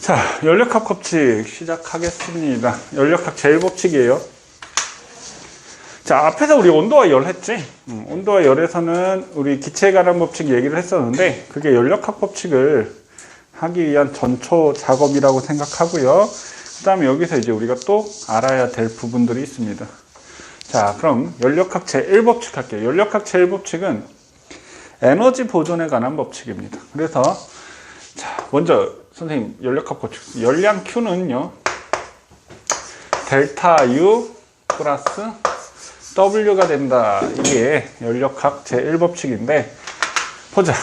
자, 연력학 법칙 시작하겠습니다. 연력학 제1법칙이에요. 자, 앞에서 우리 온도와 열 했지? 온도와 열에서는 우리 기체에 관한 법칙 얘기를 했었는데 그게 연력학 법칙을 하기 위한 전초 작업이라고 생각하고요. 그 다음에 여기서 이제 우리가 또 알아야 될 부분들이 있습니다. 자, 그럼 연력학 제1법칙 할게요. 연력학 제1법칙은 에너지 보존에 관한 법칙입니다. 그래서 자, 먼저 선생님 연력학 법칙. 열량 Q는요, 델타 U 플러스 W가 된다. 이게 연력학 제1법칙인데 보자.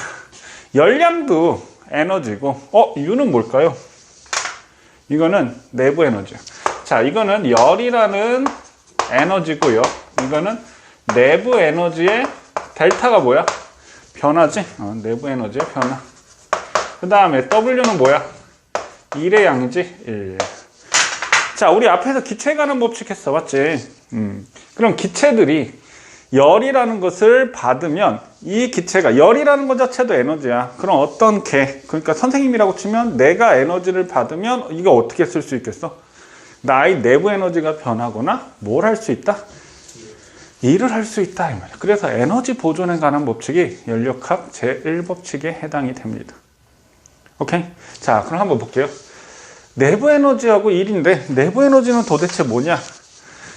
열량도 에너지고 U는 뭘까요? 이거는 내부 에너지야. 자, 이거는 열이라는 에너지고요. 이거는 내부 에너지의 델타가 뭐야? 변화지? 내부 에너지의 변화. 그 다음에 W는 뭐야? 1의 양이지? 1. 자, 우리 앞에서 기체에 관한 법칙 했어. 맞지? 그럼 기체들이 열이라는 것을 받으면 이 기체가 열이라는 것 자체도 에너지야. 그럼 어떤 그러니까 선생님이라고 치면 내가 에너지를 받으면 이거 어떻게 쓸 수 있겠어? 나의 내부 에너지가 변하거나 뭘 할 수 있다? 일을 할 수 있다 이 말이야. 그래서 에너지 보존에 관한 법칙이 연력학 제1법칙에 해당이 됩니다. 오케이? 자, 그럼 한번 볼게요. 내부 에너지하고 일인데 내부 에너지는 도대체 뭐냐?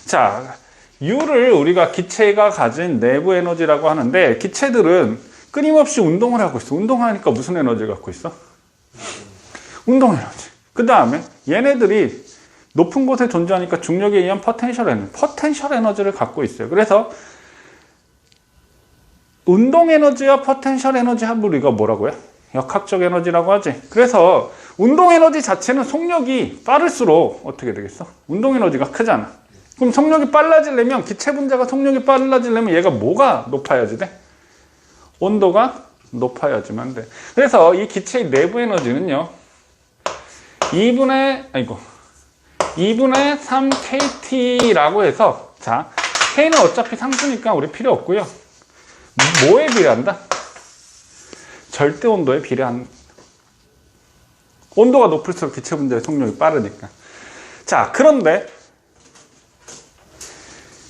자, U를 우리가 기체가 가진 내부 에너지라고 하는데 기체들은 끊임없이 운동을 하고 있어. 운동하니까 무슨 에너지를 갖고 있어? 운동 에너지. 그 다음에 얘네들이 높은 곳에 존재하니까 중력에 의한 포텐셜 에너지를 갖고 있어요. 그래서 운동 에너지와 포텐셜 에너지 합을 우리가 뭐라고요? 역학적 에너지라고 하지. 그래서 운동 에너지 자체는 속력이 빠를수록 어떻게 되겠어? 운동 에너지가 크잖아. 그럼 속력이 빨라지려면 기체 분자가 속력이 빨라지려면 얘가 뭐가 높아야지 돼? 온도가 높아야지만 돼. 그래서 이 기체의 내부 에너지는요 2분의 3kT라고 해서, 자, K는 어차피 상수니까 우리 필요 없고요. 뭐에 비례한다? 절대 온도에 비례한. 온도가 높을수록 기체 분자의 속력이 빠르니까. 자, 그런데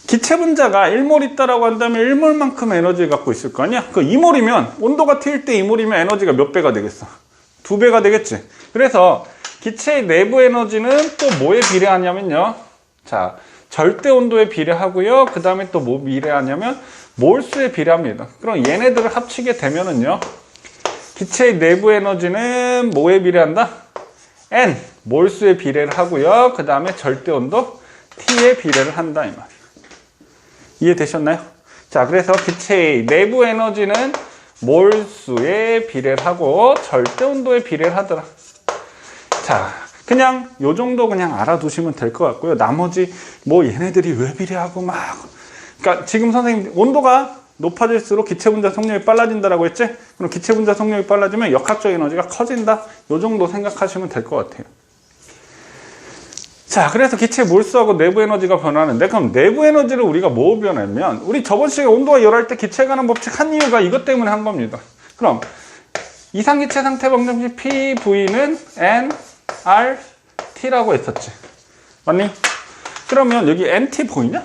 기체 분자가 1몰 있다라고 한다면 1몰만큼 에너지를 갖고 있을 거 아니야? 그 2몰이면 온도가 T일 때 2몰이면 에너지가 몇 배가 되겠어? 2배가 되겠지. 그래서 기체의 내부 에너지는 또 뭐에 비례하냐면요. 자, 절대 온도에 비례하고요. 그 다음에 또 뭐 비례하냐면 몰수에 비례합니다. 그럼 얘네들을 합치게 되면은요. 기체의 내부 에너지는 뭐에 비례한다? N, 몰수에 비례를 하고요. 그 다음에 절대 온도 T에 비례를 한다 이 말이에요. 이해되셨나요? 자, 그래서 기체의 내부 에너지는 몰수에 비례를 하고 절대 온도에 비례를 하더라. 자, 그냥 요 정도 그냥 알아두시면 될 것 같고요. 나머지 뭐 얘네들이 왜 비례하고 막, 그러니까 지금 선생님 온도가 높아질수록 기체 분자 속력이 빨라진다라고 했지? 그럼 기체 분자 속력이 빨라지면 역학적 에너지가 커진다. 요 정도 생각하시면 될 것 같아요. 자, 그래서 기체 몰수하고 내부 에너지가 변하는데 그럼 내부 에너지를 우리가 뭐 변하면 우리 저번 시간에 온도와 열할 때 기체에 관한 법칙 한 이유가 이것 때문에 한 겁니다. 그럼 이상기체 상태 방정식 PV는 nRT라고 했었지. 맞니? 그러면 여기 NT 보이냐?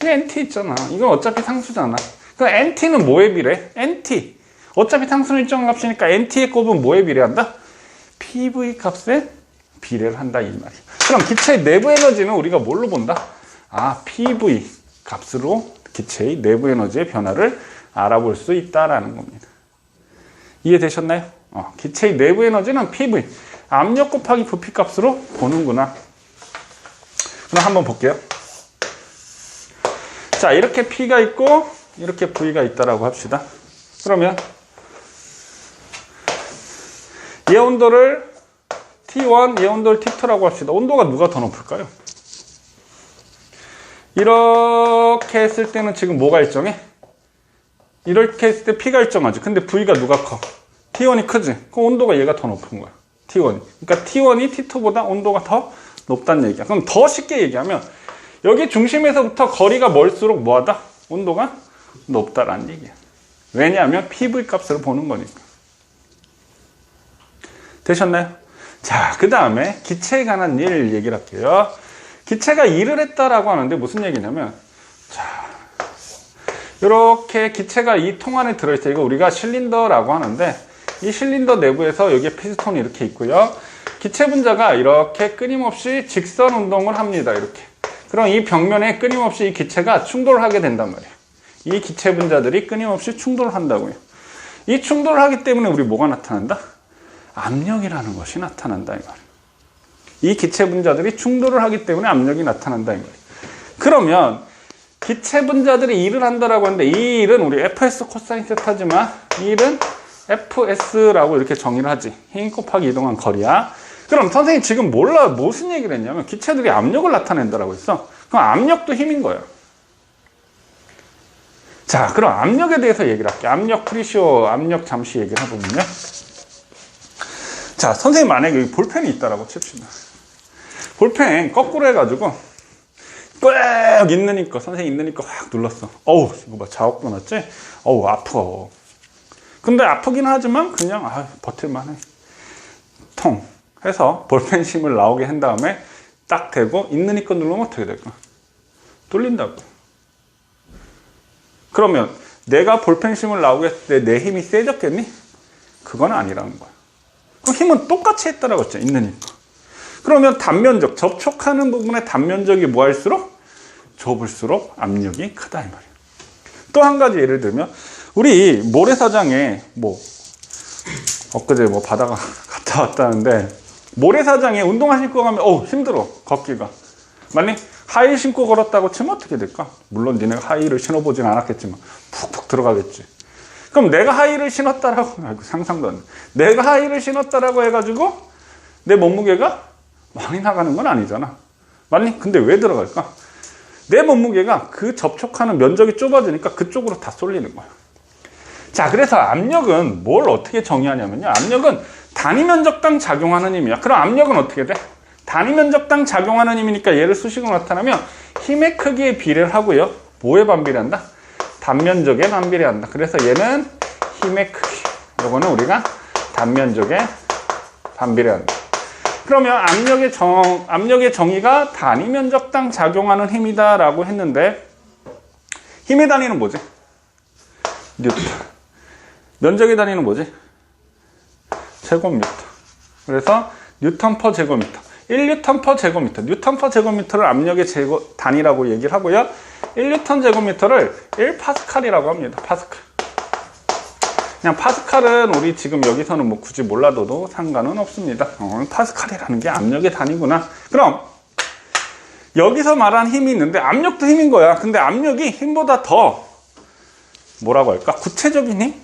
여기 NT 있잖아. 이건 어차피 상수잖아. 그럼 NT는 뭐에 비례? NT. 어차피 상수는 일정 값이니까 NT의 곱은 뭐에 비례한다? PV 값에 비례를 한다 이 말이야. 그럼 기체의 내부 에너지는 우리가 뭘로 본다? 아, PV 값으로 기체의 내부 에너지의 변화를 알아볼 수 있다라는 겁니다. 이해되셨나요? 기체의 내부 에너지는 PV, 압력 곱하기 부피 값으로 보는구나. 그럼 한번 볼게요. 자, 이렇게 P가 있고 이렇게 V가 있다라고 합시다. 그러면 얘 온도를 T1, 얘 온도를 T2라고 합시다. 온도가 누가 더 높을까요? 이렇게 했을 때는 지금 뭐가 일정해? 이렇게 했을 때 P가 일정하지. 근데 V가 누가 커? T1이 크지? 그 온도가 얘가 더 높은 거야. T1이. 그러니까 T1이 T2보다 온도가 더 높다는 얘기야. 그럼 더 쉽게 얘기하면 여기 중심에서부터 거리가 멀수록 뭐하다? 온도가 높다라는 얘기야. 왜냐하면 PV 값을 보는 거니까. 되셨나요? 자, 그 다음에 기체에 관한 일 얘기를 할게요. 기체가 일을 했다라고 하는데 무슨 얘기냐면, 자, 이렇게 기체가 이 통 안에 들어있어요. 이거 우리가 실린더라고 하는데, 이 실린더 내부에서 여기에 피스톤이 이렇게 있고요. 기체 분자가 이렇게 끊임없이 직선 운동을 합니다. 이렇게. 그럼 이 벽면에 끊임없이 이 기체가 충돌을 하게 된단 말이에요. 이 기체 분자들이 끊임없이 충돌을 한다고요. 이 충돌을 하기 때문에 우리 뭐가 나타난다? 압력이라는 것이 나타난다 이 말이에요. 이 기체 분자들이 충돌을 하기 때문에 압력이 나타난다 이 말이에요. 그러면 기체 분자들이 일을 한다라고 하는데 이 일은 우리 fs 코사인 세타지만 이 일은 fs라고 이렇게 정의를 하지. 힘 곱하기 이동한 거리야. 그럼 선생님 지금 무슨 얘기를 했냐면 기체들이 압력을 나타낸다라고 했어. 그럼 압력도 힘인 거예요. 자, 그럼 압력에 대해서 얘기를 할게요. 압력 프리시오, 압력 잠시 얘기를 해보면요. 자, 선생님 만약에 여기 볼펜이 있다라고 칩시다. 볼펜 거꾸로 해가지고 꽉 있느니까 선생님 있느니까 확 눌렀어. 어우, 이거 봐, 자국도 났지? 어우, 아파. 근데 아프긴 하지만 그냥 버틸만해. 통 해서 볼펜 심을 나오게 한 다음에 딱 대고 있느니까 누르면 어떻게 될까? 뚫린다고. 그러면 내가 볼펜 심을 나오게 했을 때 내 힘이 세졌겠니? 그건 아니라는 거야. 그럼 힘은 똑같이 했다라고 했죠. 있느니까. 그러면 단면적, 접촉하는 부분의 단면적이 뭐 할수록? 좁을수록 압력이 크다 이 말이에요. 또 한 가지 예를 들면 우리 모래사장에 엊그제 바다가 갔다 왔다는데 모래사장에 운동화 신고 가면 힘들어 걷기가. 맞니? 하이힐 신고 걸었다고 치면 어떻게 될까? 물론 니네가 하이힐을 신어보진 않았겠지만 푹푹 들어가겠지. 그럼 내가 하이힐을 신었다라고 상상도 안 돼. 내가 하이힐을 신었다라고 해가지고 내 몸무게가 많이 나가는 건 아니잖아. 맞니? 근데 왜 들어갈까? 내 몸무게가 그 접촉하는 면적이 좁아지니까 그쪽으로 다 쏠리는 거야. 자, 그래서 압력은 뭘 어떻게 정의하냐면요. 압력은 단위 면적당 작용하는 힘이야. 그럼 압력은 어떻게 돼? 단위 면적당 작용하는 힘이니까 얘를 수식으로 나타나면 힘의 크기에 비례를 하고요. 뭐에 반비례한다? 단면적에 반비례한다. 그래서 얘는 힘의 크기. 요거는 우리가 단면적에 반비례한다. 그러면 압력의 정의가 단위 면적당 작용하는 힘이다라고 했는데 힘의 단위는 뭐지? 뉴턴. 면적의 단위는 뭐지? 제곱미터. 그래서 뉴턴 퍼 제곱미터. 1뉴턴 퍼 제곱미터. 뉴턴 퍼 제곱미터를 압력의 단위라고 얘기를 하고요. 1뉴턴 제곱미터를 1파스칼이라고 합니다. 파스칼. 그냥 파스칼은 우리 지금 여기서는 굳이 몰라도 상관은 없습니다. 파스칼이라는 게 압력의 단위구나. 그럼 여기서 말한 힘이 있는데 압력도 힘인 거야. 근데 압력이 힘보다 더 뭐라고 할까? 구체적인 힘?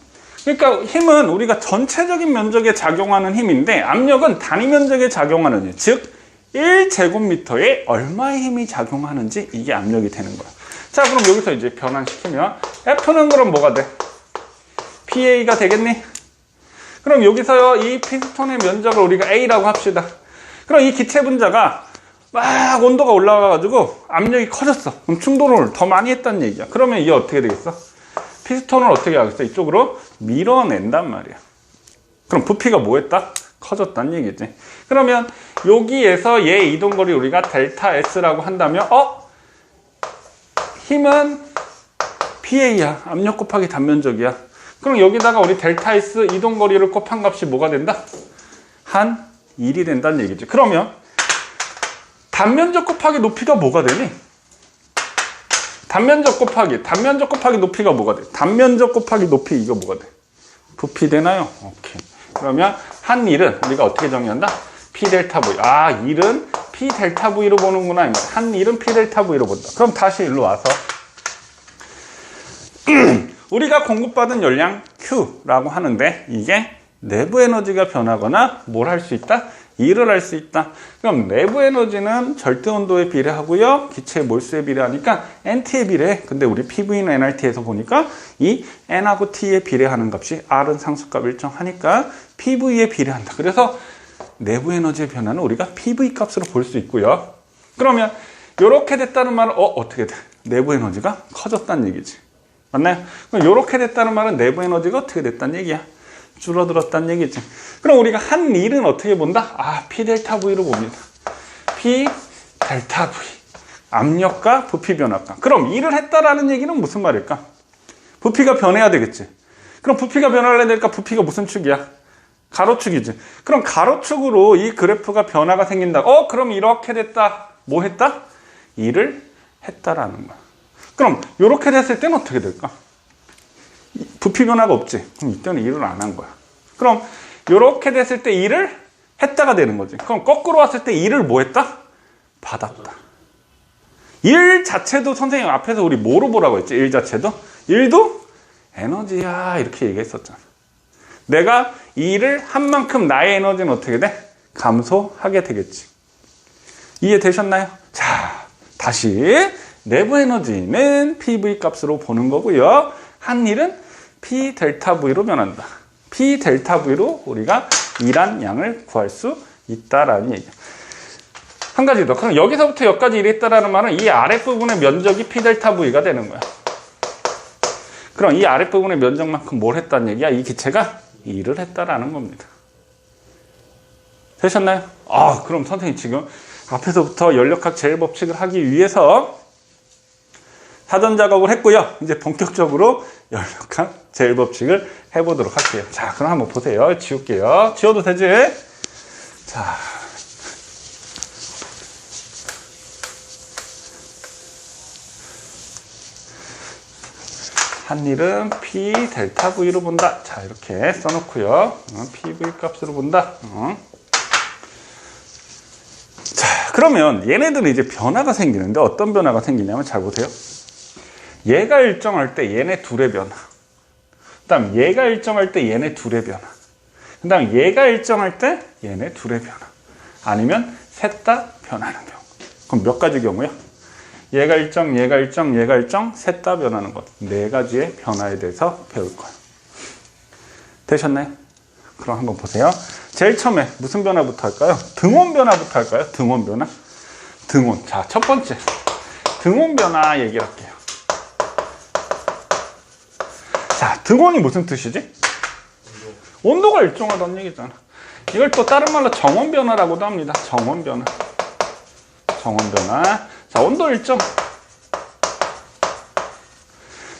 그러니까 힘은 우리가 전체적인 면적에 작용하는 힘인데 압력은 단위 면적에 작용하는 힘. 즉 1제곱미터에 얼마의 힘이 작용하는지 이게 압력이 되는 거야. 자, 그럼 여기서 이제 변환시키면 F는 그럼 뭐가 돼? PA가 되겠니? 그럼 여기서 이 피스톤의 면적을 우리가 A라고 합시다. 그럼 이 기체 분자가 막 온도가 올라가가지고 압력이 커졌어. 그럼 충돌을 더 많이 했다는 얘기야. 그러면 이게 어떻게 되겠어? 피스톤을 어떻게 하겠어? 이쪽으로 밀어낸단 말이야. 그럼 부피가 뭐 했다? 커졌다는 얘기지. 그러면 여기에서 얘 이동거리 우리가 델타 S라고 한다면 힘은 PA야. 압력 곱하기 단면적이야. 그럼 여기다가 우리 델타 S 이동거리를 곱한 값이 뭐가 된다? 한 1이 된다는 얘기지. 그러면 단면적 곱하기 높이가 뭐가 되니? 단면적 곱하기 높이가 뭐가 돼? 단면적 곱하기 높이 이거 뭐가 돼? 부피 되나요? 오케이. 그러면 한 1은 우리가 어떻게 정의한다? P 델타 V. 1은 P 델타 V로 보는구나. 한 1은 P 델타 V로 본다. 그럼 다시 일로 와서 우리가 공급받은 열량 Q라고 하는데 이게 내부 에너지가 변하거나 뭘 할 수 있다? 일을 할 수 있다. 그럼 내부 에너지는 절대 온도에 비례하고요. 기체의 몰수에 비례하니까 NT에 비례해. 근데 우리 PV는 NRT에서 보니까 이 N하고 T에 비례하는 값이 R은 상수값 일정하니까 PV에 비례한다. 그래서 내부 에너지의 변화는 우리가 PV 값으로 볼 수 있고요. 그러면 이렇게 됐다는 말은 어떻게 돼? 내부 에너지가 커졌다는 얘기지. 맞나요? 그럼 이렇게 됐다는 말은 내부 에너지가 어떻게 됐다는 얘기야. 줄어들었다는 얘기지. 그럼 우리가 한 일은 어떻게 본다? 아, P 델타 V로 봅니다. P 델타 V. 압력과 부피 변화가. 그럼 일을 했다라는 얘기는 무슨 말일까? 부피가 변해야 되겠지. 그럼 부피가 변화를 해야 되니까 부피가 무슨 축이야? 가로축이지. 그럼 가로축으로 이 그래프가 변화가 생긴다. 그럼 이렇게 됐다. 뭐 했다? 일을 했다라는 거야. 그럼 이렇게 됐을 때는 어떻게 될까? 부피 변화가 없지. 그럼 이때는 일을 안 한 거야. 그럼 이렇게 됐을 때 일을 했다가 되는 거지. 그럼 거꾸로 왔을 때 일을 뭐 했다? 받았다. 일 자체도 선생님 앞에서 우리 뭐로 보라고 했지? 일 자체도? 일도 에너지야 이렇게 얘기했었잖아. 내가 이 일을 한 만큼 나의 에너지는 어떻게 돼? 감소하게 되겠지. 이해되셨나요? 자, 다시 내부 에너지는 PV 값으로 보는 거고요. 한 일은 P 델타 V로 변한다. P 델타 V로 우리가 일한 양을 구할 수 있다라는 얘기야. 한 가지 더. 그럼 여기서부터 여기까지 일했다라는 말은 이 아랫부분의 면적이 P 델타 V가 되는 거야. 그럼 이 아랫부분의 면적만큼 뭘 했다는 얘기야? 이 기체가 일을 했다라는 겁니다. 되셨나요? 그럼 선생님 지금 앞에서부터 연력학 제일법칙을 하기 위해서 사전 작업을 했고요. 이제 본격적으로 연력학 제일법칙을 해보도록 할게요. 자, 그럼 한번 보세요. 지울게요. 지워도 되지? 자. 한 일은 P 델타 V로 본다. 자, 이렇게 써놓고요. PV 값으로 본다. 자, 그러면 얘네들은 이제 변화가 생기는데 어떤 변화가 생기냐면 잘 보세요. 얘가 일정할 때 얘네 둘의 변화. 그 다음 얘가 일정할 때 얘네 둘의 변화. 그 다음 얘가 일정할 때 얘네 둘의 변화. 아니면 셋 다 변하는 경우. 그럼 몇 가지 경우야? 얘가 일정, 얘가 일정, 얘가 일정, 셋 다 변하는 것. 네 가지의 변화에 대해서 배울 거예요. 되셨나요? 그럼 한번 보세요. 제일 처음에 무슨 변화부터 할까요? 등온 변화부터 할까요? 등온 변화. 등온. 자, 첫 번째. 등온 변화 얘기할게요. 자, 등온이 무슨 뜻이지? 온도가 일정하다는 얘기잖아. 이걸 또 다른 말로 정온 변화라고도 합니다. 정온 변화. 정온 변화. 자, 온도 일정.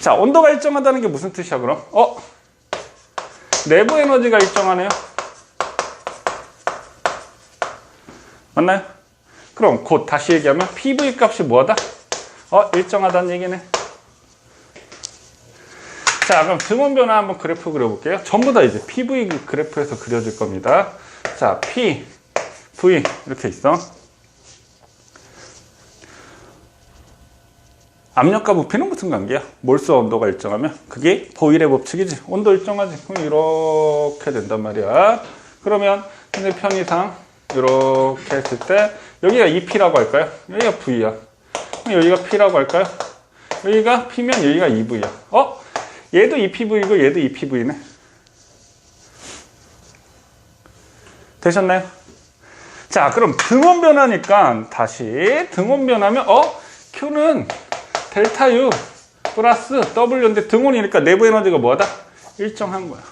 자, 온도가 일정하다는 게 무슨 뜻이야, 그럼? 내부 에너지가 일정하네요. 맞나요? 그럼 곧 다시 얘기하면 PV 값이 뭐하다? 일정하다는 얘기네. 자, 그럼 등온 변화 한번 그래프 그려볼게요. 전부 다 이제 PV 그래프에서 그려질 겁니다. 자, P, V 이렇게 있어. 압력과 부피는 무슨 관계야? 몰수 온도가 일정하면 그게 보일의 법칙이지. 온도 일정하지. 그럼 이렇게 된단 말이야. 그러면 근데 편의상 이렇게 했을 때 여기가 2P라고 할까요? 여기가 V야. 그럼 여기가 P라고 할까요? 여기가 P면 여기가 2V야. 얘도 2PV고 얘도 2PV네. 되셨나요? 자, 그럼 등온 변화니까 다시 등온 변화면 Q는 델타 U 플러스 W인데 등온이니까 내부 에너지가 뭐하다? 일정한 거야.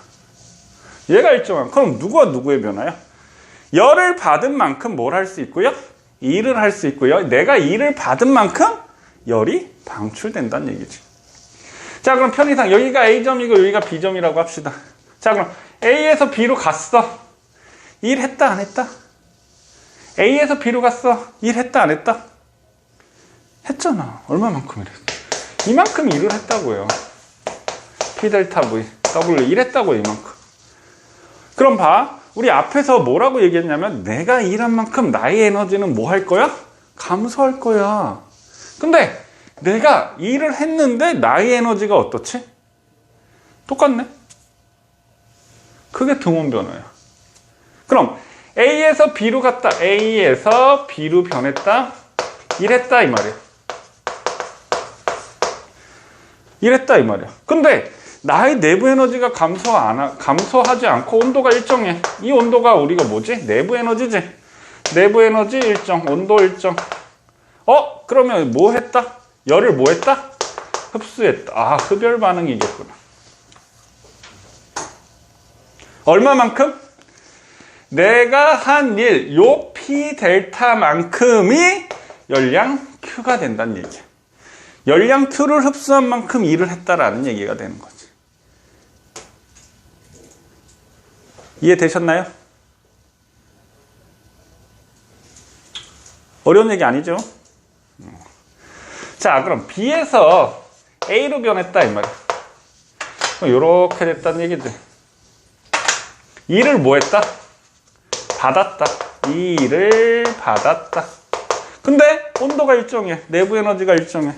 얘가 일정한. 그럼 누구와 누구의 변화야? 열을 받은 만큼 뭘 할 수 있고요? 일을 할 수 있고요. 내가 일을 받은 만큼 열이 방출된다는 얘기지. 자, 그럼 편의상 여기가 A점이고 여기가 B점이라고 합시다. 자, 그럼 A에서 B로 갔어. 일했다 안 했다? A에서 B로 갔어. 일했다 안 했다? 했잖아. 얼마만큼 일했어? 이만큼 일을 했다고요. P 델타 V W 일했다고 이만큼. 그럼 봐. 우리 앞에서 뭐라고 얘기했냐면 내가 일한 만큼 나의 에너지는 뭐 할 거야? 감소할 거야. 근데 내가 일을 했는데 나의 에너지가 어떻지? 똑같네. 그게 등온 변화야. 그럼 A에서 B로 갔다. A에서 B로 변했다. 일했다 이 말이야. 이랬다 이 말이야. 근데 나의 내부 에너지가 감소하지 않고 온도가 일정해. 이 온도가 우리가 뭐지? 내부 에너지지. 내부 에너지 일정, 온도 일정. 그러면 뭐 했다? 열을 뭐 했다? 흡수했다. 흡열 반응이겠구나. 얼마만큼? 내가 한 일, 요 P 델타만큼이 열량 Q가 된다는 얘기야. 열량 Q를 흡수한 만큼 일을 했다라는 얘기가 되는 거지. 이해되셨나요? 어려운 얘기 아니죠? 자, 그럼 B에서 A로 변했다 이 말이야. 이렇게 됐다는 얘기지. 일을 뭐 했다? 받았다. 이 일을 받았다. 근데 온도가 일정해. 내부 에너지가 일정해.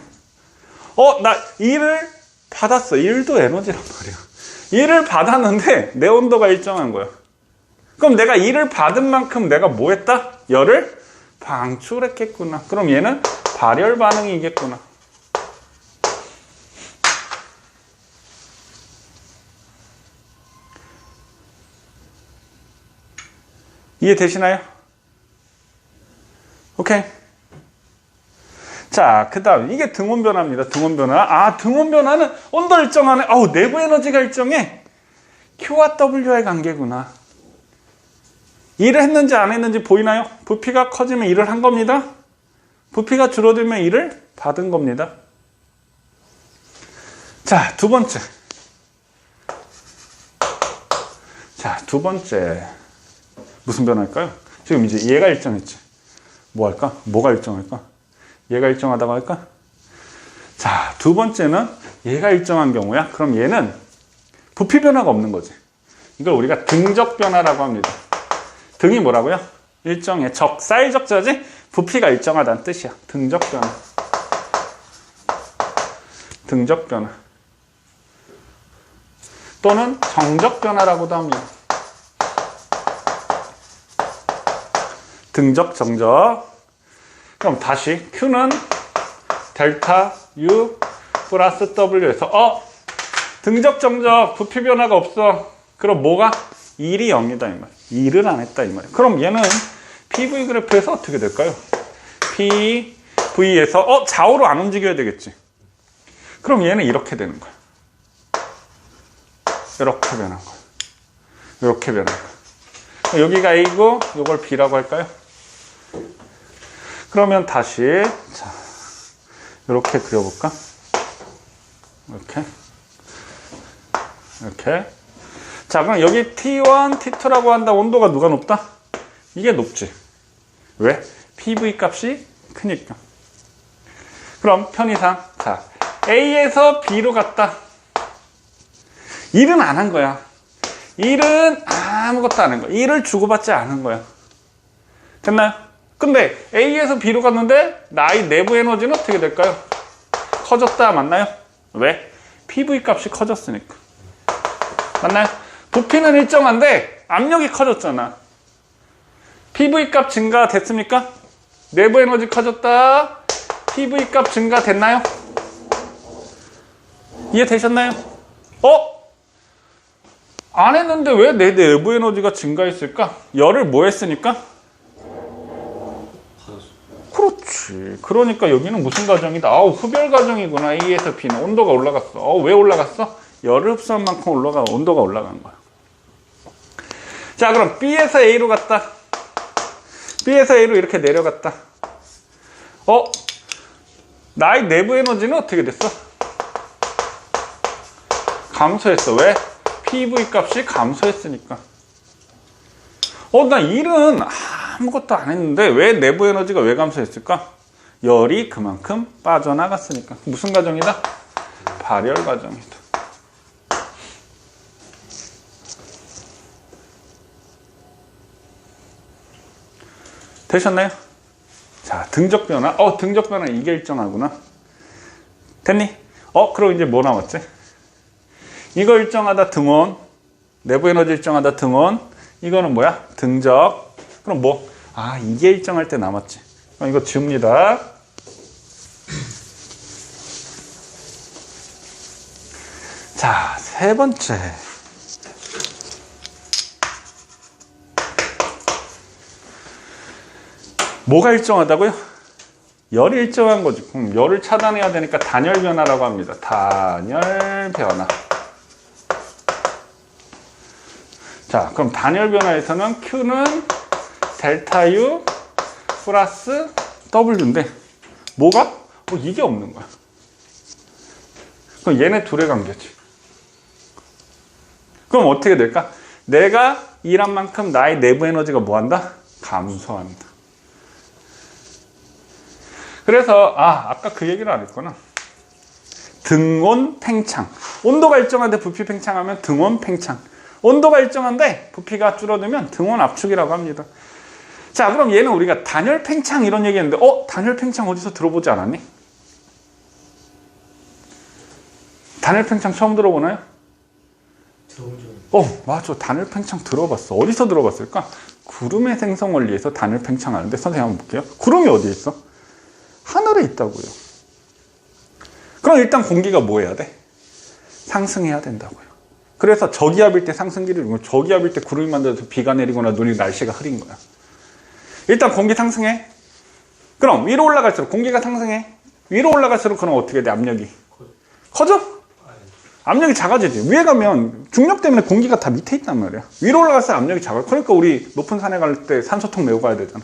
나 일을 받았어. 일도 에너지란 말이야. 일을 받았는데 내 온도가 일정한 거야. 그럼 내가 일을 받은 만큼 내가 뭐 했다? 열을 방출했겠구나. 그럼 얘는 발열 반응이겠구나. 이해되시나요? 오케이. 자, 그 다음 이게 등온 변화입니다. 등온 변화. 등온 변화는 온도 일정하네. 내부 에너지가 일정해. Q와 W와의 관계구나. 일을 했는지 안 했는지 보이나요? 부피가 커지면 일을 한 겁니다. 부피가 줄어들면 일을 받은 겁니다. 자, 두 번째. 무슨 변화일까요? 지금 이제 얘가 일정했지. 뭐 할까? 뭐가 일정할까? 얘가 일정하다고 할까? 자, 두 번째는 얘가 일정한 경우야. 그럼 얘는 부피 변화가 없는 거지. 이걸 우리가 등적 변화라고 합니다. 등이 뭐라고요? 일정해. 사이적자지? 부피가 일정하다는 뜻이야. 등적 변화. 등적 변화. 또는 정적 변화라고도 합니다. 등적, 정적. 그럼 다시 Q는 델타 U 플러스 W에서 등적, 정적, 부피 변화가 없어. 그럼 뭐가? 일이 0이다 이 말. 일을 안 했다 이 말. 그럼 얘는 PV 그래프에서 어떻게 될까요? PV에서 좌우로 안 움직여야 되겠지. 그럼 얘는 이렇게 되는 거야. 이렇게 변한 거야. 이렇게 변한 거야. 여기가 A고 이걸 B라고 할까요? 그러면 다시 이렇게 그려볼까? 이렇게. 자, 그럼 여기 T1, T2라고 한다. 온도가 누가 높다? 이게 높지. 왜? PV 값이 크니까. 그럼 편의상 A에서 B로 갔다. 일은 안 한 거야. 일은 아무것도 안 한 거야. 일을 주고받지 않은 거야. 됐나요? 근데 A에서 B로 갔는데 나의 내부 에너지는 어떻게 될까요? 커졌다. 맞나요? 왜? PV 값이 커졌으니까. 맞나요? 부피는 일정한데 압력이 커졌잖아. PV 값 증가됐습니까? 내부 에너지 커졌다. PV 값 증가됐나요? 이해되셨나요? 안 했는데 왜 내 내부 에너지가 증가했을까? 열을 뭐 했으니까? 그렇지. 그러니까 여기는 무슨 과정이다? 흡열 과정이구나. A에서 B는 온도가 올라갔어. 왜 올라갔어? 열을 흡수한 만큼 온도가 올라간 거야. 자, 그럼 B에서 A로 갔다. B에서 A로 이렇게 내려갔다. 나의 내부 에너지는 어떻게 됐어? 감소했어. 왜? PV 값이 감소했으니까. 나 일은 아무것도 안 했는데 왜 내부 에너지가 왜 감소했을까? 열이 그만큼 빠져나갔으니까. 무슨 과정이다? 발열 과정이다. 되셨나요? 자, 등적 변화. 등적 변화 이게 일정하구나. 됐니? 그럼 이제 뭐 남았지? 이거 일정하다 등온. 내부 에너지 일정하다 등온. 이거는 뭐야? 등적. 그럼 뭐? 이게 일정할 때 남았지. 그럼 이거 지웁니다. 자, 세 번째. 뭐가 일정하다고요? 열이 일정한 거지. 그럼 열을 차단해야 되니까 단열 변화라고 합니다. 단열 변화. 자, 그럼 단열 변화에서는 Q는 델타 U 플러스 W인데 뭐가? 이게 없는 거야. 그럼 얘네 둘의 관계지. 그럼 어떻게 될까? 내가 일한 만큼 나의 내부 에너지가 뭐한다? 감소한다. 그래서 아까 그 얘기를 안 했구나. 등온 팽창. 온도가 일정한데 부피 팽창하면 등온 팽창. 온도가 일정한데 부피가 줄어들면 등온 압축이라고 합니다. 자, 그럼 얘는 우리가 단열 팽창 이런 얘기했는데 단열 팽창 어디서 들어보지 않았니? 단열 팽창 처음 들어보나요? 맞아. 단열 팽창 들어봤어. 어디서 들어봤을까? 구름의 생성 원리에서 단열 팽창하는데 선생님 한번 볼게요. 구름이 어디에 있어? 하늘에 있다고요. 그럼 일단 공기가 뭐 해야 돼? 상승해야 된다고요. 그래서 저기압일 때 상승기를 이루고 저기압일 때 구름이 만들어서 비가 내리거나 눈이 날씨가 흐린 거야. 일단 공기 상승해. 그럼 위로 올라갈수록 공기가 상승해. 위로 올라갈수록 그럼 어떻게 돼? 압력이 커져? 압력이 작아지지. 위에 가면 중력 때문에 공기가 다 밑에 있단 말이야. 위로 올라갈수록 압력이 작아. 그러니까 우리 높은 산에 갈 때 산소통 메고 가야 되잖아.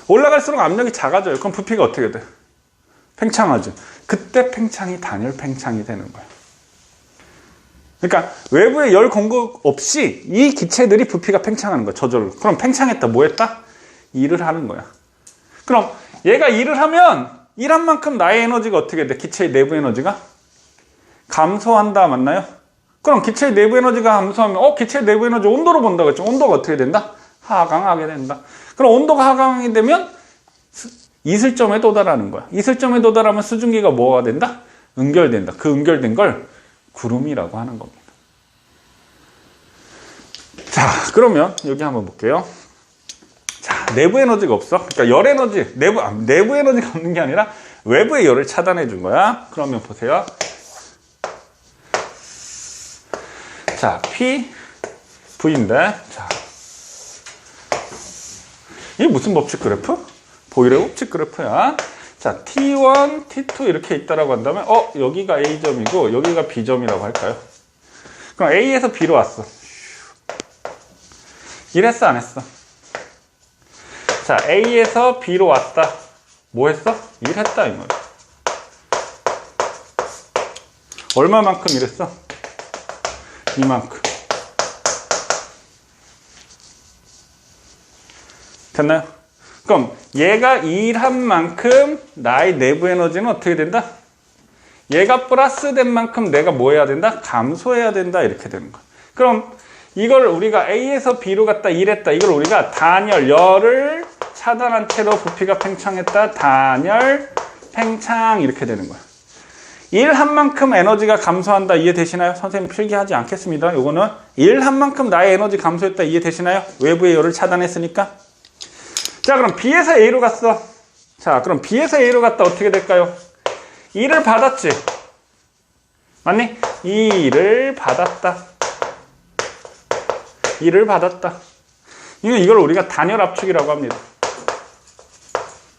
올라갈수록 압력이 작아져요. 그럼 부피가 어떻게 돼? 팽창하지. 그때 팽창이 단열 팽창이 되는 거야. 그러니까 외부에 열 공급 없이 이 기체들이 부피가 팽창하는 거야. 저절로. 그럼 팽창했다. 뭐 했다? 일을 하는 거야. 그럼 얘가 일을 하면 일한 만큼 나의 에너지가 어떻게 돼? 기체의 내부 에너지가 감소한다. 맞나요? 그럼 기체의 내부 에너지가 감소하면 기체의 내부 에너지 온도로 본다고 했죠. 온도가 어떻게 된다? 하강하게 된다. 그럼 온도가 하강이 되면 이슬점에 도달하는 거야. 이슬점에 도달하면 수증기가 뭐가 된다? 응결된다. 그 응결된 걸 구름이라고 하는 겁니다. 자, 그러면 여기 한번 볼게요. 자, 내부 에너지가 없어. 그러니까 열 에너지, 내부 에너지가 없는 게 아니라 외부의 열을 차단해 준 거야. 그러면 보세요. 자, P, V인데, 자, 이게 무슨 법칙 그래프? 보일의 법칙 그래프야. 자, T1, T2 이렇게 있다라고 한다면, 여기가 A점이고, 여기가 B점이라고 할까요? 그럼 A에서 B로 왔어. 이랬어, 안 했어? 자, A에서 B로 왔다. 뭐 했어? 일했다, 이 말이야. 얼마만큼 일했어? 이만큼. 됐나요? 그럼 얘가 일한 만큼 나의 내부 에너지는 어떻게 된다? 얘가 플러스 된 만큼 내가 뭐 해야 된다? 감소해야 된다. 이렇게 되는 거야. 그럼 이걸 우리가 A에서 B로 갔다 일했다. 이걸 우리가 단열, 열을 차단한 채로 부피가 팽창했다. 단열, 팽창 이렇게 되는 거야. 일한 만큼 에너지가 감소한다. 이해되시나요? 선생님 필기하지 않겠습니다. 요거는 일한 만큼 나의 에너지 감소했다. 이해되시나요? 외부의 열을 차단했으니까. 자, 그럼 B에서 A로 갔어. 자, 그럼 B에서 A로 갔다 어떻게 될까요? 2를 받았지. 맞니? 2를 받았다. 2를 받았다. 이걸 우리가 단열 압축이라고 합니다.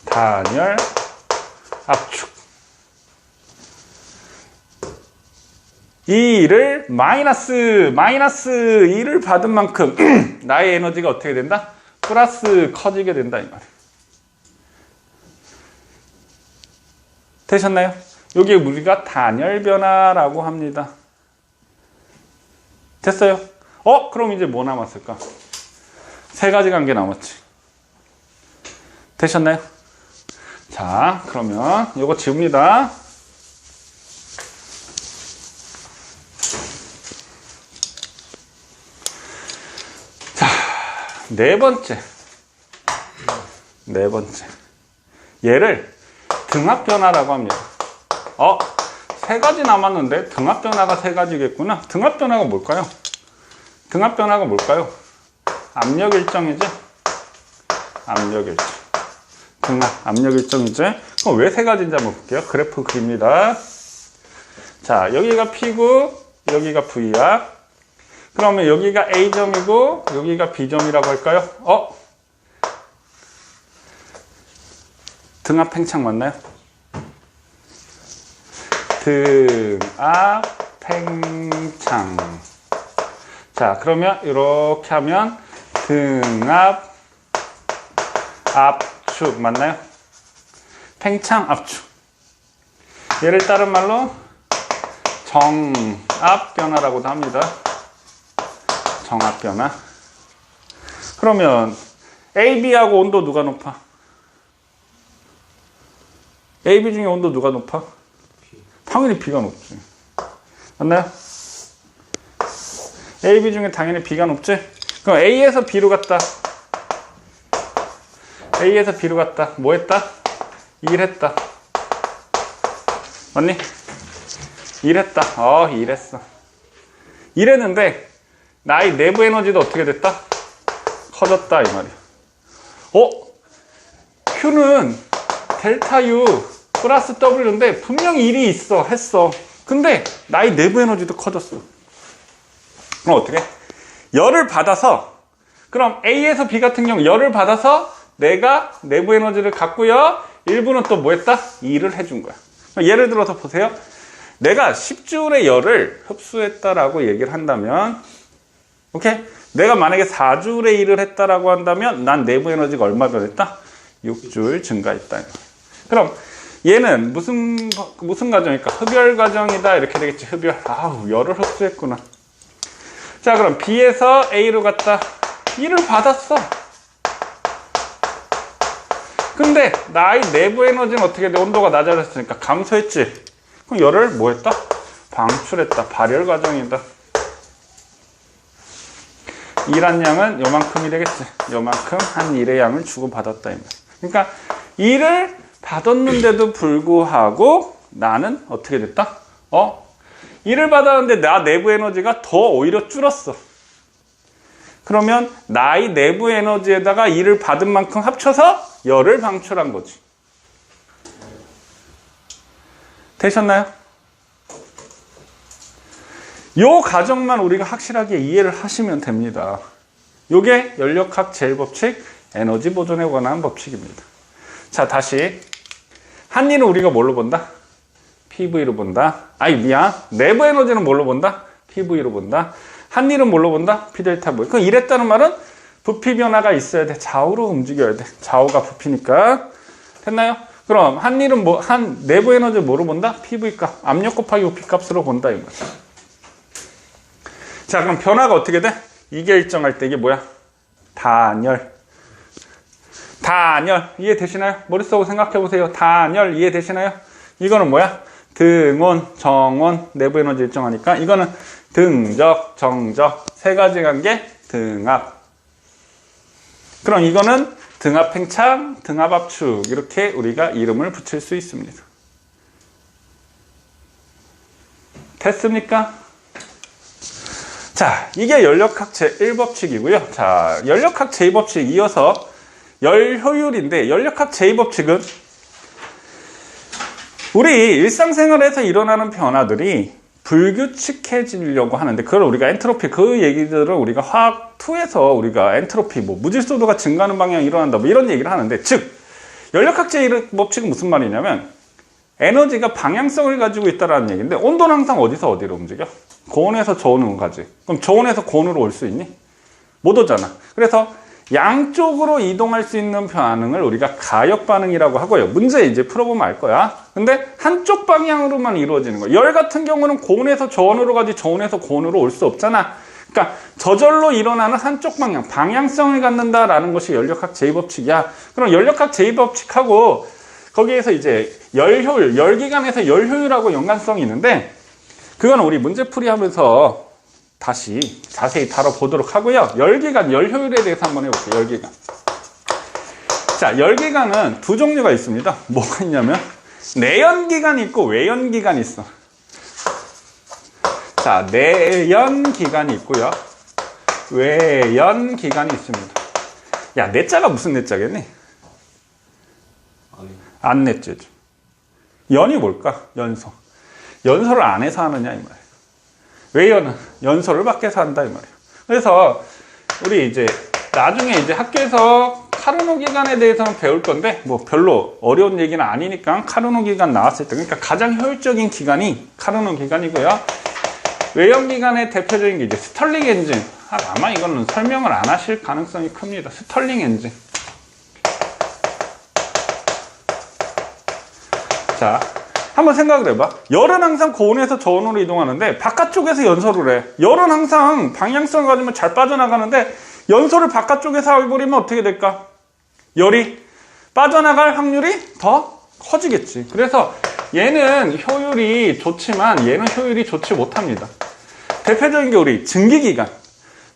단열 압축. 2를 마이너스 2를 받은 만큼 나의 에너지가 어떻게 된다? 플러스 커지게 된다 이 말이에요. 되셨나요? 여기에 우리가 단열 변화라고 합니다. 됐어요? 그럼 이제 뭐 남았을까? 세 가지 관계 남았지. 되셨나요? 자, 그러면 이거 지웁니다. 네 번째. 얘를 등압 변화라고 합니다. 세 가지 남았는데 등압 변화가 세 가지겠구나. 등압 변화가 뭘까요? 등압 변화가 뭘까요? 압력 일정이지? 압력 일정. 등압, 압력 일정이지? 그럼 왜 세 가지인지 한번 볼게요. 그래프 그립니다. 자, 여기가 P고, 여기가 V야. 그러면 여기가 A점이고 여기가 B점이라고 할까요? 등압 팽창 맞나요? 등압 팽창. 자, 그러면 이렇게 하면 등압 압축 맞나요? 팽창 압축. 얘를 다른 말로 정압 변화라고도 합니다. 정압 변화. 그러면 AB하고 온도 누가 높아? AB 중에 온도 누가 높아? 당연히 B가 높지. 맞나요? AB 중에 당연히 B가 높지? 그럼 A에서 B로 갔다. A에서 B로 갔다. 뭐 했다? 일했다. 맞니? 일했다. 일했어. 일했는데 나의 내부 에너지도 어떻게 됐다? 커졌다 이 말이야. Q는 델타 U 플러스 W인데 분명히 일이 있어. 했어. 근데 나의 내부 에너지도 커졌어. 그럼 어떻게? 열을 받아서, 그럼 A에서 B 같은 경우 열을 받아서 내가 내부 에너지를 갖고요. 일부는 또 뭐 했다? 일을 해준 거야. 예를 들어서 보세요. 내가 10J의 열을 흡수했다라고 얘기를 한다면, 오케이? 내가 만약에 4J의 일을 했다라고 한다면 난 내부 에너지가 얼마 변했다? 6J 증가했다. 그럼 얘는 무슨 과정일까? 흡열 과정이다. 이렇게 되겠지. 흡열. 열을 흡수했구나. 자, 그럼 B에서 A로 갔다. 일을 받았어. 근데 나의 내부 에너지는 어떻게 돼? 온도가 낮아졌으니까 감소했지. 그럼 열을 뭐 했다? 방출했다. 발열 과정이다. 일한 양은 요만큼이 되겠지. 요만큼 한 일의 양을 주고받았다. 그러니까 일을 받았는데도 불구하고 나는 어떻게 됐다? 일을 받았는데 나 내부 에너지가 더 오히려 줄었어. 그러면 나의 내부 에너지에다가 일을 받은 만큼 합쳐서 열을 방출한 거지. 되셨나요? 요 과정만 우리가 확실하게 이해를 하시면 됩니다. 요게 연력학 제1법칙 에너지 보존에 관한 법칙입니다. 자, 다시 한 일은 우리가 뭘로 본다? PV로 본다. 내부 에너지는 뭘로 본다? PV로 본다. 한 일은 뭘로 본다? P 델타 V. 그럼 이랬다는 말은 부피 변화가 있어야 돼. 좌우로 움직여야 돼. 좌우가 부피니까. 됐나요? 그럼 한 일은 내부 에너지 뭐로 본다? PV 값. 압력 곱하기 부피 값으로 본다 이 말이야. 자, 그럼 변화가 어떻게 돼? 이게 일정할 때 이게 뭐야? 단열. 단열. 이해되시나요? 머릿속으로 생각해 보세요. 단열 이해되시나요? 이거는 뭐야? 등온, 정온, 내부 에너지 일정하니까 이거는 등적, 정적 세 가지 관계 등압. 그럼 이거는 등압 팽창, 등압 압축 이렇게 우리가 이름을 붙일 수 있습니다. 됐습니까? 자, 이게 연력학 제1법칙이고요. 자, 연력학 제2법칙 이어서 열효율인데 연력학 제2법칙은 우리 일상생활에서 일어나는 변화들이 불규칙해지려고 하는데 그걸 우리가 엔트로피 그 얘기들을 우리가 화학 2에서 우리가 엔트로피 무질서도가 증가하는 방향이 일어난다 이런 얘기를 하는데 즉 연력학 제1법칙은 무슨 말이냐면 에너지가 방향성을 가지고 있다는 얘기인데 온도는 항상 어디서 어디로 움직여? 고온에서 저온으로 가지. 그럼 저온에서 고온으로 올 수 있니? 못 오잖아. 그래서 양쪽으로 이동할 수 있는 반응을 우리가 가역 반응이라고 하고요. 문제 이제 풀어보면 알 거야. 근데 한쪽 방향으로만 이루어지는 거야. 열 같은 경우는 고온에서 저온으로 가지 저온에서 고온으로 올 수 없잖아. 그러니까 저절로 일어나는 한쪽 방향, 방향성을 갖는다라는 것이 연력학 제2법칙이야. 그럼 연력학 제2법칙하고 거기에서 이제 열효율, 열기관에서 열효율하고 연관성이 있는데 그건 우리 문제풀이 하면서 다시 자세히 다뤄보도록 하고요. 열기관, 열효율에 대해서 한번 해볼게요. 열기관. 자, 열기관은 두 종류가 있습니다. 뭐가 있냐면 내연기관이 있고 외연기관이 있어. 자, 내연기관이 있고요. 외연기관이 있습니다. 야, 내자가 무슨 내자겠니? 안 내자죠. 연이 뭘까? 연소. 연소를 안에서 하느냐 이 말이에요. 외연은 연소를 밖에서 한다 이 말이에요. 그래서 우리 이제 나중에 이제 학교에서 카르노 기관에 대해서는 배울 건데 뭐 별로 어려운 얘기는 아니니까 카르노 기관 나왔을 때 그러니까 가장 효율적인 기관이 카르노 기관이고요. 외연기관의 대표적인 게 이제 스털링 엔진. 아마 이거는 설명을 안 하실 가능성이 큽니다. 스털링 엔진. 자, 한번 생각을 해봐. 열은 항상 고온에서 저온으로 이동하는데 바깥쪽에서 연소를 해. 열은 항상 방향성을 가지면 잘 빠져나가는데 연소를 바깥쪽에서 해버리면 어떻게 될까? 열이 빠져나갈 확률이 더 커지겠지. 그래서 얘는 효율이 좋지만 얘는 효율이 좋지 못합니다. 대표적인 게 우리 증기기관.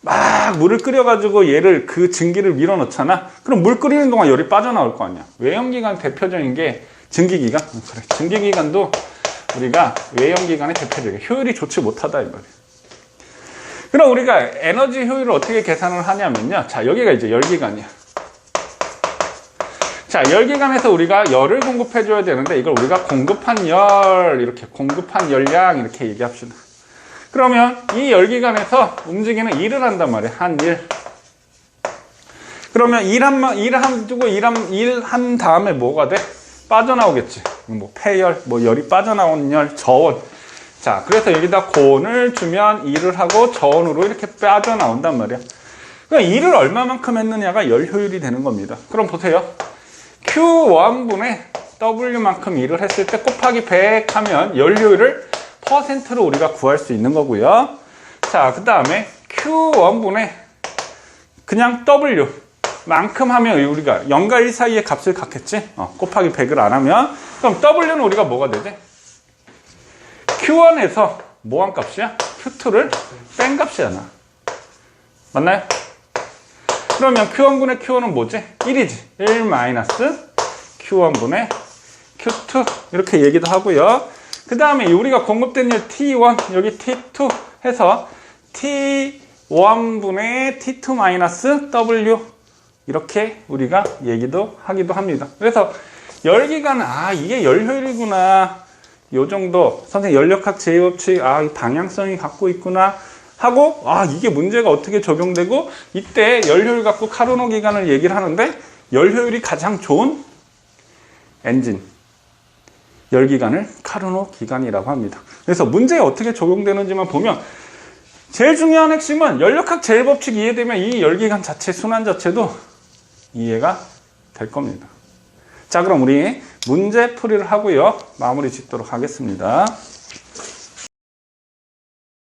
막 물을 끓여가지고 얘를 그 증기를 밀어넣잖아. 그럼 물 끓이는 동안 열이 빠져나올 거 아니야. 외연기관 대표적인 게 증기기관. 그래, 증기기관도 우리가 외연기관의 대표적인 효율이 좋지 못하다 이 말이야. 그럼 우리가 에너지 효율을 어떻게 계산을 하냐면요. 자, 여기가 이제 열기관이야. 자, 열기관에서 우리가 열을 공급해줘야 되는데 이걸 우리가 공급한 열, 이렇게 공급한 열량 이렇게 얘기합시다. 그러면 이 열기관에서 움직이는 일을 한단 말이야. 한 일. 그러면 일한 다음에 뭐가 돼? 빠져나오겠지. 뭐 폐열, 뭐 열이 빠져나온 열, 저온. 자, 그래서 여기다 고온을 주면 일을 하고 저온으로 이렇게 빠져나온단 말이야. 그러니까 일을 얼마만큼 했느냐가 열 효율이 되는 겁니다. 그럼 보세요. Q1분의 W만큼 일을 했을 때 곱하기 100 하면 열 효율을 퍼센트로 우리가 구할 수 있는 거고요. 자, 그 다음에 Q1분의 그냥 W만큼 하면 우리가 0과 1 사이의 값을 갖겠지? 곱하기 100을 안 하면. 그럼 W는 우리가 뭐가 되지? Q1에서 뭐 한 값이야? Q2를 뺀 값이잖아. 맞나요? 그러면 Q1분의 Q1은 뭐지? 1이지. 1 마이너스 Q1분의 Q2 이렇게 얘기도 하고요. 그 다음에 우리가 공급된 열 T1 여기 T2 해서 T1분의 T2 마이너스 W 이렇게 우리가 얘기도 하기도 합니다. 그래서 열기관은 이게 열 효율이구나. 요 정도 선생님 연력학 제2법칙 이 방향성이 갖고 있구나 하고 이게 문제가 어떻게 적용되고 이때 열 효율 갖고 카르노 기관을 얘기를 하는데 열 효율이 가장 좋은 엔진 열기관을 카르노 기관이라고 합니다. 그래서 문제에 어떻게 적용되는지만 보면 제일 중요한 핵심은 연력학 제1법칙 이해되면 이 열기관 자체 순환 자체도 이해가 될 겁니다. 자, 그럼 우리 문제 풀이를 하고요. 마무리 짓도록 하겠습니다.